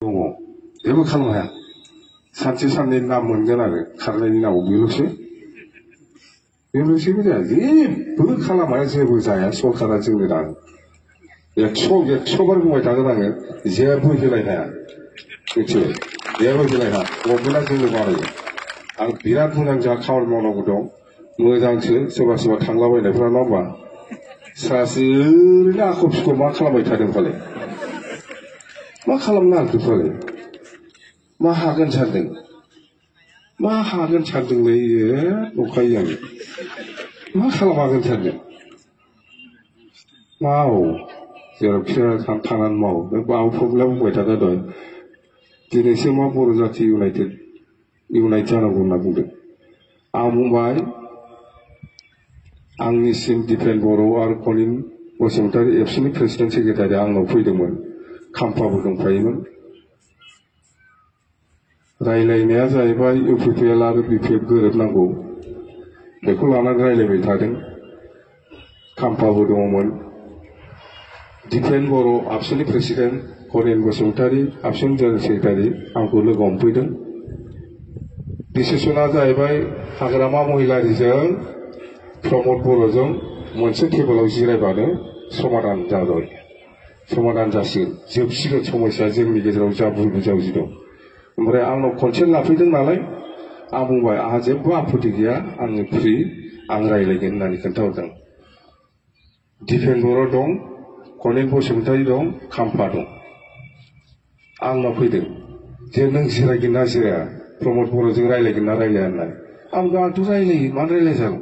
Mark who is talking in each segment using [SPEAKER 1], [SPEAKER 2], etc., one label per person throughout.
[SPEAKER 1] दङ जेबो खालामनो हाया सानसे साननै नाम मोनगोन आरो खारनायनि नामाव बेल'सैबो जाया जेबो खालामा जेबो जाया सरकारा जोंनो दा 100 बार बुंबाय थागोन आङो जेबो होलाय हाया मिथिबाय जेबो होलाय हाया गभर्नमेन्टआ जोंनो बानायो आं बिराद मोजां जा खामानि मावनांगौ दं मोजांसो सोरबा सोरबा थांलाबायनायफ्रा नङा होमबा सासे ओरैनो आख' फिख' मा खालामबाय थादों फालाय मा खालामनो नागिरदों फालाय मा हागोन सानदोंलै नंखायो आं मा खालामहागोन सानदों मावो जेरावखि थानानै मावो माबा प्रब्लेम बुंबाय थादों दहाय दिनैसो मा बर' जाथि इउनाइट जानांगौ होनना बुंदों आं बुंबाय आंनिसिम दिपेन बर' आरो कनिन बसुमतारी एबसुनि प्रेसिडेन्ट सेक्रेटारि आंनाव फैदोंमोन खाम्फाबो दंफायोमोन रायलायनाया जाहैबाय इउपिपिएल आरो बिपिएफ गोरोबनांगौ बेखौ लानानै रायलायबाय थादों खाम्फाबो दङमोन दिपेन बर' आबसुनि प्रेसिडेन्ट कनिन बसुमतारी आबसुनि जेनेरेल सेक्रेटारि आंखौ लोगो हमफैदों डिसिसना जाहैबाय हाग्रामा महिलारिजों प्रमद बर'जों मोनसे टेबोलाव जिरायबानो समाधान जासिगोन जोबसिगोन समस्या जोंनि गेजेराव जा भुल बुजाबुजि दं ओमफ्राय आंनाव कनसेन्ट लाफैदों नालाय आं बुंबाय आंहा जेबो आपत्ति गैया आङो फ्रि आं रायलायगोन होननानै खोन्थाहरदों दिपेन बर' दं कनिन बसुमतारी दं खाम्फा दं आंनाव फैदों जे नों जिरायगोन ना जिराया प्रमद बर'जों रायलायगोन ना रायलाया होननानै आंथ' रायलायो मानो रायलायजागोन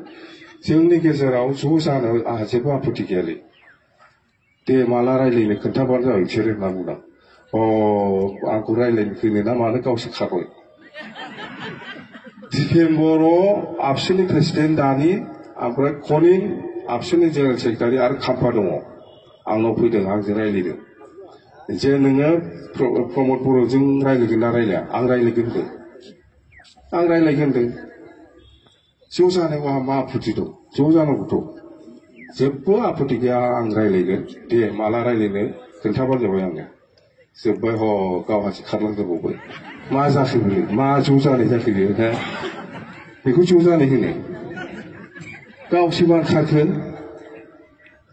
[SPEAKER 1] जोंनि गेजेराव ज' जानो आंहा जेबो आपत्ति गैयालै दे माला रायलायनो खोन्थाबानो जाबाय बिसोर होनना बुंदां आंखौ रायलायनो फैनो ना मानो गावसोर खारबाय दिपेन बर' आबसुनि प्रेसिडेन्ट दानि ओमफ्राय कनिन आबसुनि जेनेरेल सेक्रेटारि आरो खाम्फा दङ आंनाव फैदों आंजों रायलायदों जे नोङो प्रमद बर'जों रायलायगोन ना रायलाया आं रायलायगोन होनदों ज' जानायाव आंहा मा आपत्ति दं ज' जानांगौथ' जेबो आपत्ति गैया आं रायलायगोन दे माला रायलायनो खोन्थाबानो जाबाय आङो जोब्बाय गावहासो खारलांजोबबावबाय मा जाखो बेलाय मा ज' जानाय जाखो बेयो बेखौ ज' जानाय होनो गावसो मानो खारखो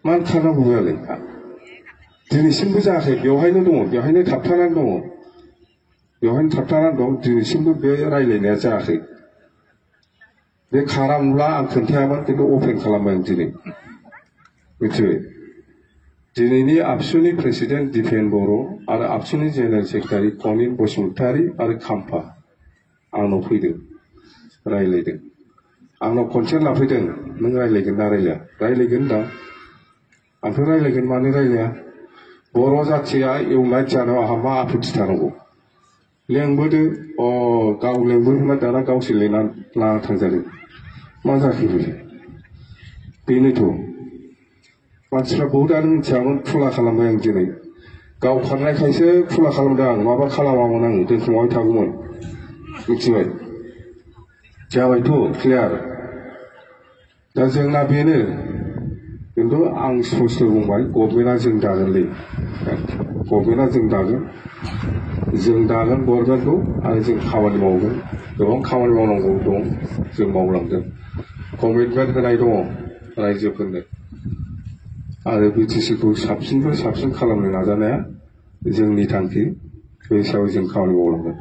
[SPEAKER 1] मानो खारनांगौ बेलाय दिनैसिमबो जायाखै बेवहायनो दङ बेवहायनो थाबथानानै दं दिनैसिमबो बे रायलायनाया जायाखै बे खारामोनब्ला आं खोन्थायामोन खिन्थु अपेन खालामबाय आं दिनै मिथिबाय दिनैनि आबसुनि प्रेसिडेन्ट दिपेन बर' आरो आबसुनि जेनेरेल सेक्रेटारि कनिन बसुमतारी आरो खाम्फा आंनाव फैदों रायलायदों आंनाव कनसेन्ट लाफैदों नों रायलायगोन ना रायलाया रायलायगोन दा आंथ' रायलायगोन मानो रायलाया बर' जाथिया इउनाइट जानायाव आंहा मा आपत्ति थानांगौ लेंबोदो गाव लेंबोदोंना दाना गावसो लेंनानै लाना थांजादों मा जाखो बेनोथ' मानसिफ्रा बहुदानो मिथियामोन खुला खालामबाय आं दिनै गाव खारनायखायसो खुला खालामदों आं माबा खालामामोन आं दोनखुमाबाय थागौमोन मिथिबाय जाबायथ' क्लियार दा जोंना बेनो खिन्थु आं स्पष्ट बुंबाय गभर्नमेन्टआ जों दागोनलै गभर्नमेन्टआ जों दागोन गभर्नमेन्टखौ आरो जों खामानि मावगोन गोबां खामानि मावनांगौ दं जों मावलांगोन कमिटमेन्ट होनाय दङ रायजोफोरनो आरो बिटिसिखौ साबसिननिफ्राय साबसिन खालामनो नाजानाया जोंनि थांखि बे हिसाबै जों खामानि मावलांगोन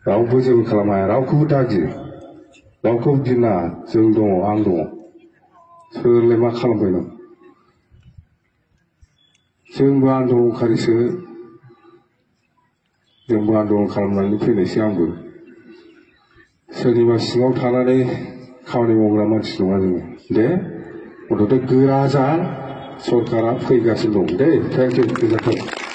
[SPEAKER 1] रावबो जेबो खालामनो हाया रावखौबो दागि रावखौबो गिना जों दङ आं दङ सोरलाय मा खालामबाय दं जोंबो आन्दलनखारिसो जोंबो आन्दलन खालामनानै फैनायसो आंबो सोरनिबा सिङाव थानानै खामानि मावग्रा मानसि नङा जोङो दे मथथे गोरा जा सरकारा फैगासिनो दं दे थेंक इउ गोजोन्थों